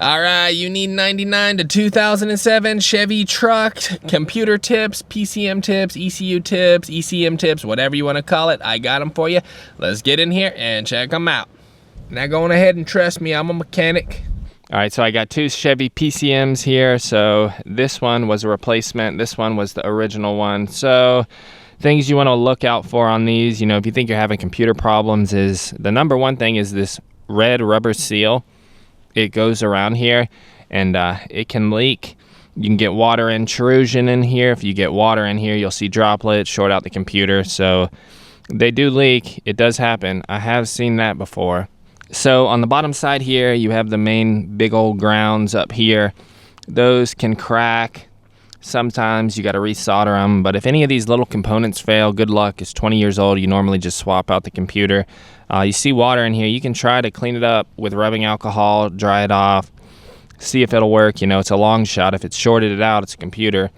All right, you need 99 to 2007 Chevy truck, computer tips, PCM tips, ECU tips, ECM tips, whatever you want to call it. I got them for you. Let's get in here and check them out. Now go on ahead and trust me, I'm a mechanic. All right, so I got two Chevy PCMs here. So this one was a replacement. This one was the original one. So things you want to look out for on these, you know, if you think you're having computer problems, is the number one thing is this red rubber seal. It goes around here and it can leak. You can get water intrusion in here. If you get water in here, you'll see droplets, short out the computer. So they do leak. It does happen. I have seen that before. So on the bottom side here, you have the main big old grounds up here. Those can crack. Sometimes you got to resolder them. But if any of these little components fail, good luck. It's 20 years old. You normally just swap out the computer. You see water in here. You can try to clean it up with rubbing alcohol, dry it off, see if it'll work. You know, it's a long shot. If it's shorted it out, it's a computer.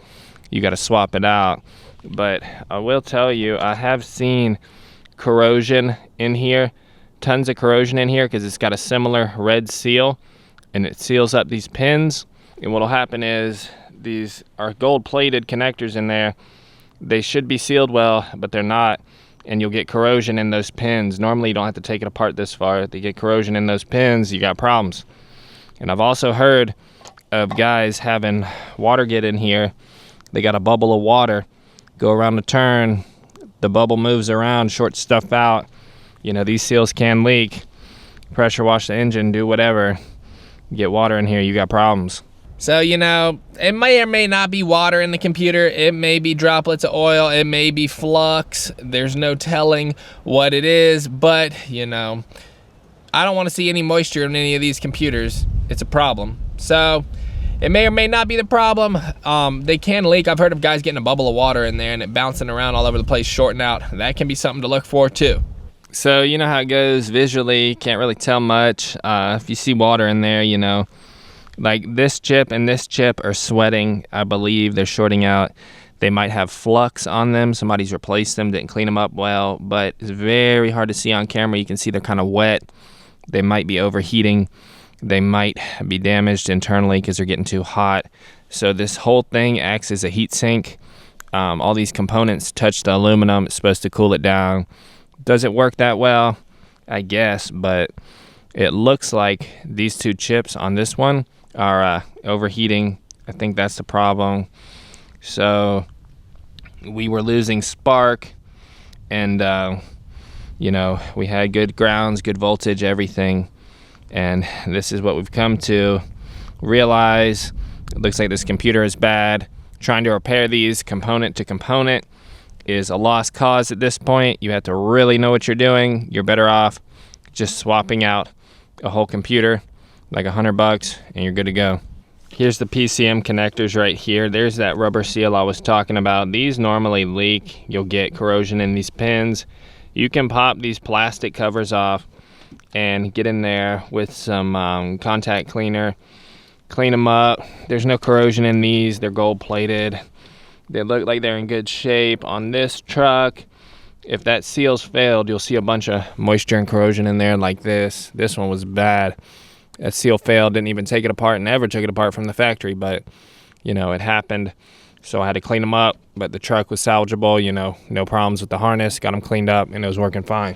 You got to swap it out. But I will tell you, I have seen corrosion in here. Tons of corrosion in here because it's got a similar red seal and it seals up these pins. And what'll happen is these are gold-plated connectors in there. They should be sealed well, but they're not. And you'll get corrosion in those pins. Normally you don't have to take it apart this far. If you get corrosion in those pins, you got problems. And I've also heard of guys having water get in here. They got a bubble of water, go around the turn, the bubble moves around, shorts stuff out. You know, these seals can leak. Pressure wash the engine, do whatever. Get water in here, you got problems. So, you know, it may or may not be water in the computer. It may be droplets of oil. It may be flux. There's no telling what it is. But, you know, I don't want to see any moisture in any of these computers. It's a problem. So, it may or may not be the problem. They can leak. I've heard of guys getting a bubble of water in there and it bouncing around all over the place, shorting out. That can be something to look for, too. So, you know how it goes visually. Can't really tell much. If you see water in there, you know, like this chip and this chip are sweating, I believe. They're shorting out. They might have flux on them. Somebody's replaced them, didn't clean them up well, but it's very hard to see on camera. You can see they're kind of wet. They might be overheating. They might be damaged internally because they're getting too hot. So this whole thing acts as a heat sink. All these components touch the aluminum. It's supposed to cool it down. Does it work that well? I guess, but it looks like these two chips on this one are overheating. I think that's the problem. So we were losing spark and you know, we had good grounds, good voltage, everything, and this is what we've come to realize. It looks like this computer is bad. Trying to repair these component to component is a lost cause at this point. You have to really know what you're doing. You're better off just swapping out a whole computer, like $100, and you're good to go. Here's the PCM connectors right here. There's that rubber seal I was talking about. These normally leak. You'll get corrosion in these pins. You can pop these plastic covers off and get in there with some contact cleaner. Clean them up. There's no corrosion in these. They're gold plated. They look like they're in good shape. On this truck, if that seal's failed, you'll see a bunch of moisture and corrosion in there like this. This one was bad. That seal failed, didn't even take it apart, never took it apart from the factory, but, you know, it happened. So I had to clean them up, but the truck was salvageable, you know, no problems with the harness. Got them cleaned up, and it was working fine.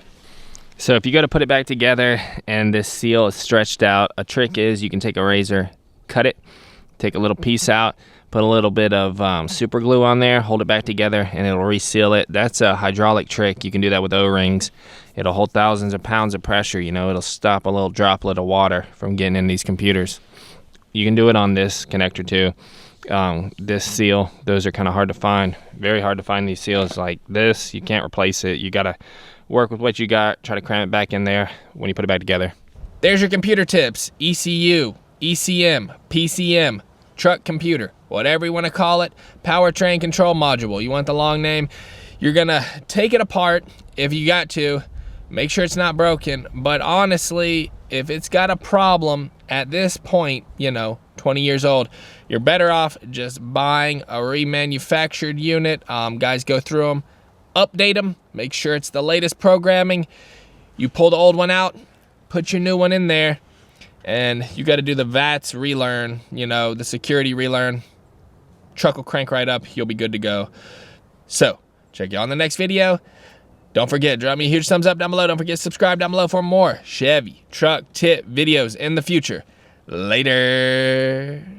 So if you go to put it back together and this seal is stretched out, a trick is you can take a razor, cut it, take a little piece out, put a little bit of super glue on there, hold it back together, and it'll reseal it. That's a hydraulic trick. You can do that with O-rings. It'll hold thousands of pounds of pressure. You know, it'll stop a little droplet of water from getting in these computers. You can do it on this connector too. This seal, those are kind of hard to find. Very hard to find these seals like this. You can't replace it. You got to work with what you got, try to cram it back in there when you put it back together. There's your computer tips. ECU, ECM, PCM, truck computer, whatever you want to call it, powertrain control module. You want the long name. You're gonna take it apart if you got to, make sure it's not broken. But honestly, if it's got a problem at this point, you know, 20 years old, you're better off just buying a remanufactured unit. Guys go through them, update them, make sure it's the latest programming. You pull the old one out, put your new one in there, and you got to do the VATS relearn, you know, the security relearn. Truck will crank right up. You'll be good to go. So, check you on the next video. Don't forget, drop me a huge thumbs up down below. Don't forget to subscribe down below for more Chevy truck tip videos in the future. Later.